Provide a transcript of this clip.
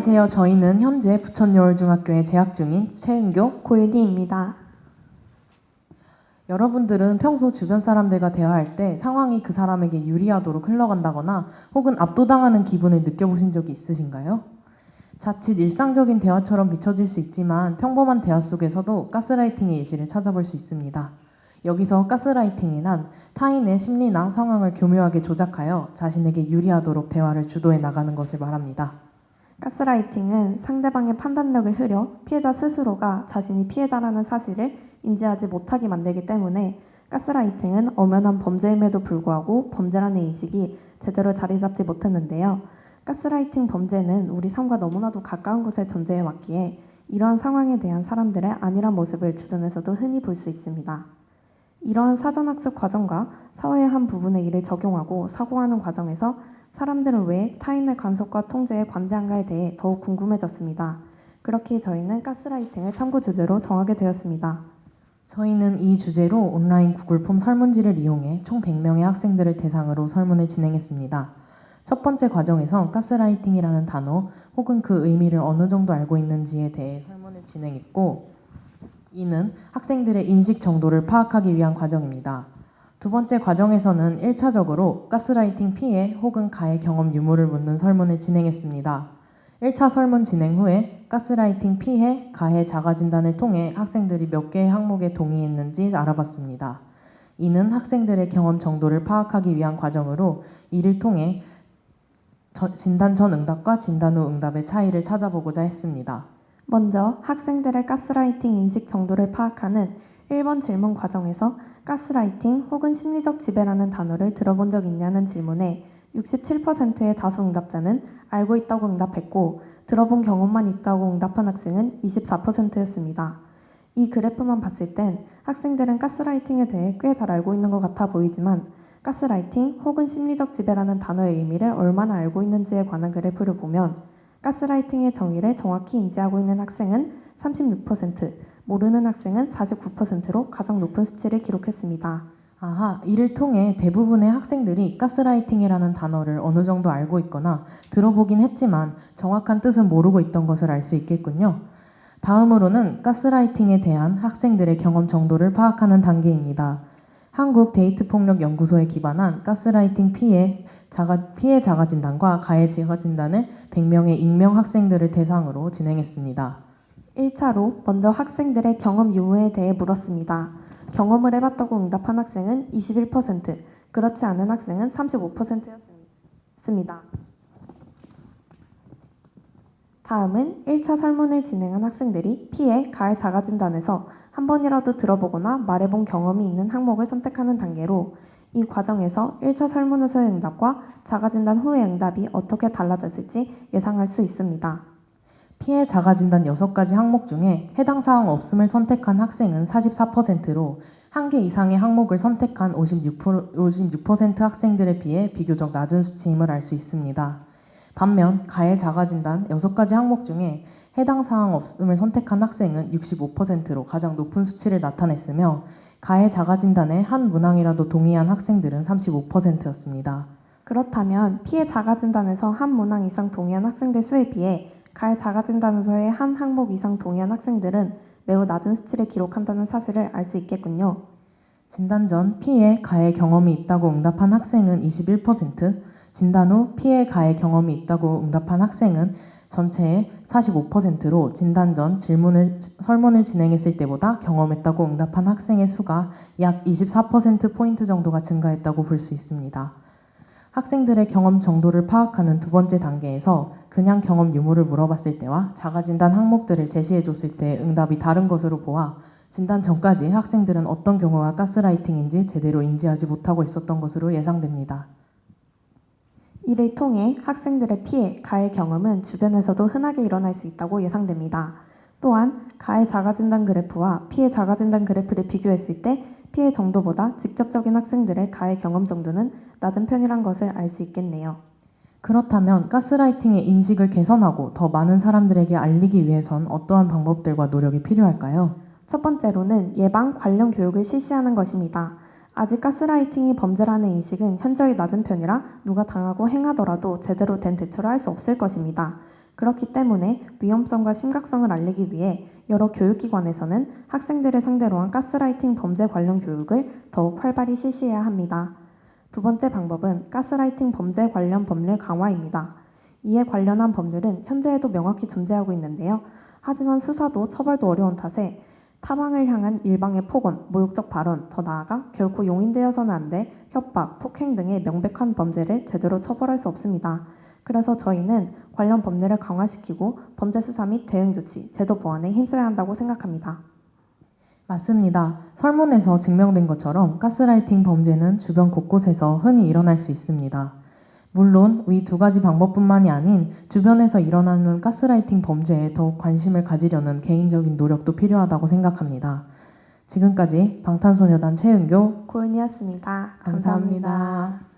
안녕하세요. 저희는 현재 부천여울중학교에 재학 중인 최은교, 고윤희입니다. 여러분들은 평소 주변 사람들과 대화할 때 상황이 그 사람에게 유리하도록 흘러간다거나 혹은 압도당하는 기분을 느껴보신 적이 있으신가요? 자칫 일상적인 대화처럼 비춰질 수 있지만 평범한 대화 속에서도 가스라이팅의 예시를 찾아볼 수 있습니다. 여기서 가스라이팅이란 타인의 심리나 상황을 교묘하게 조작하여 자신에게 유리하도록 대화를 주도해 나가는 것을 말합니다. 가스라이팅은 상대방의 판단력을 흐려 피해자 스스로가 자신이 피해자라는 사실을 인지하지 못하게 만들기 때문에 가스라이팅은 엄연한 범죄임에도 불구하고 범죄라는 인식이 제대로 자리 잡지 못했는데요. 가스라이팅 범죄는 우리 삶과 너무나도 가까운 곳에 존재해 왔기에 이러한 상황에 대한 사람들의 안일한 모습을 주변에서도 흔히 볼 수 있습니다. 이러한 사전학습 과정과 사회의 한 부분의 이를 적용하고 사고하는 과정에서 사람들은 왜 타인의 간섭과 통제에 관대한가에 대해 더욱 궁금해졌습니다. 그렇게 저희는 가스라이팅을 탐구 주제로 정하게 되었습니다. 저희는 이 주제로 온라인 구글 폼 설문지를 이용해 총 100명의 학생들을 대상으로 설문을 진행했습니다. 첫 번째 과정에서 가스라이팅이라는 단어 혹은 그 의미를 어느 정도 알고 있는지에 대해 설문을 진행했고, 이는 학생들의 인식 정도를 파악하기 위한 과정입니다. 두 번째 과정에서는 1차적으로 가스라이팅 피해 혹은 가해 경험 유무를 묻는 설문을 진행했습니다. 1차 설문 진행 후에 가스라이팅 피해, 가해 자가진단을 통해 학생들이 몇 개의 항목에 동의했는지 알아봤습니다. 이는 학생들의 경험 정도를 파악하기 위한 과정으로 이를 통해 진단 전 응답과 진단 후 응답의 차이를 찾아보고자 했습니다. 먼저 학생들의 가스라이팅 인식 정도를 파악하는 1번 질문 과정에서 가스라이팅 혹은 심리적 지배라는 단어를 들어본 적 있냐는 질문에 67%의 다수 응답자는 알고 있다고 응답했고 들어본 경험만 있다고 응답한 학생은 24%였습니다. 이 그래프만 봤을 땐 학생들은 가스라이팅에 대해 꽤 잘 알고 있는 것 같아 보이지만 가스라이팅 혹은 심리적 지배라는 단어의 의미를 얼마나 알고 있는지에 관한 그래프를 보면 가스라이팅의 정의를 정확히 인지하고 있는 학생은 36%, 모르는 학생은 49%로 가장 높은 수치를 기록했습니다. 아하, 이를 통해 대부분의 학생들이 가스라이팅이라는 단어를 어느 정도 알고 있거나 들어보긴 했지만 정확한 뜻은 모르고 있던 것을 알 수 있겠군요. 다음으로는 가스라이팅에 대한 학생들의 경험 정도를 파악하는 단계입니다. 한국데이트폭력연구소에 기반한 가스라이팅 피해 자가진단과 가해 자가진단을 100명의 익명 학생들을 대상으로 진행했습니다. 1차로 먼저 학생들의 경험 유무에 대해 물었습니다. 경험을 해봤다고 응답한 학생은 21%, 그렇지 않은 학생은 35%였습니다. 다음은 1차 설문을 진행한 학생들이 피해, 가해 자가진단에서 한 번이라도 들어보거나 말해본 경험이 있는 항목을 선택하는 단계로 이 과정에서 1차 설문에서의 응답과 자가진단 후의 응답이 어떻게 달라졌을지 예상할 수 있습니다. 피해 자가진단 6가지 항목 중에 해당 사항 없음을 선택한 학생은 44%로 1개 이상의 항목을 선택한 56% 학생들에 비해 비교적 낮은 수치임을 알 수 있습니다. 반면 가해 자가진단 6가지 항목 중에 해당 사항 없음을 선택한 학생은 65%로 가장 높은 수치를 나타냈으며 가해 자가진단에 한 문항이라도 동의한 학생들은 35%였습니다. 그렇다면 피해 자가진단에서 한 문항 이상 동의한 학생들 수에 비해 가해 자가진단에서의 한 항목 이상 동의한 학생들은 매우 낮은 수치를 기록한다는 사실을 알 수 있겠군요. 진단 전 피해, 가해 경험이 있다고 응답한 학생은 21%, 진단 후 피해, 가해 경험이 있다고 응답한 학생은 전체의 45%로 진단 전 설문을 진행했을 때보다 경험했다고 응답한 학생의 수가 약 24%포인트 정도가 증가했다고 볼 수 있습니다. 학생들의 경험 정도를 파악하는 두 번째 단계에서 그냥 경험 유무를 물어봤을 때와 자가진단 항목들을 제시해줬을 때 응답이 다른 것으로 보아 진단 전까지 학생들은 어떤 경우가 가스라이팅인지 제대로 인지하지 못하고 있었던 것으로 예상됩니다. 이를 통해 학생들의 피해, 가해 경험은 주변에서도 흔하게 일어날 수 있다고 예상됩니다. 또한 가해 자가진단 그래프와 피해 자가진단 그래프를 비교했을 때 피해 정도보다 직접적인 학생들의 가해 경험 정도는 낮은 편이란 것을 알 수 있겠네요. 그렇다면 가스라이팅의 인식을 개선하고 더 많은 사람들에게 알리기 위해선 어떠한 방법들과 노력이 필요할까요? 첫 번째로는 예방 관련 교육을 실시하는 것입니다. 아직 가스라이팅이 범죄라는 인식은 현저히 낮은 편이라 누가 당하고 행하더라도 제대로 된 대처를 할 수 없을 것입니다. 그렇기 때문에 위험성과 심각성을 알리기 위해 여러 교육기관에서는 학생들을 상대로 한 가스라이팅 범죄 관련 교육을 더욱 활발히 실시해야 합니다. 두 번째 방법은 가스라이팅 범죄 관련 법률 강화입니다. 이에 관련한 법률은 현재에도 명확히 존재하고 있는데요. 하지만 수사도 처벌도 어려운 탓에 타방을 향한 일방의 폭언, 모욕적 발언, 더 나아가 결코 용인되어서는 안 될 협박, 폭행 등의 명백한 범죄를 제대로 처벌할 수 없습니다. 그래서 저희는 관련 법률을 강화시키고 범죄 수사 및 대응 조치, 제도 보완에 힘써야 한다고 생각합니다. 맞습니다. 설문에서 증명된 것처럼 가스라이팅 범죄는 주변 곳곳에서 흔히 일어날 수 있습니다. 물론 위 두 가지 방법뿐만이 아닌 주변에서 일어나는 가스라이팅 범죄에 더욱 관심을 가지려는 개인적인 노력도 필요하다고 생각합니다. 지금까지 방탄소년단 최은교 고은이었습니다. 감사합니다.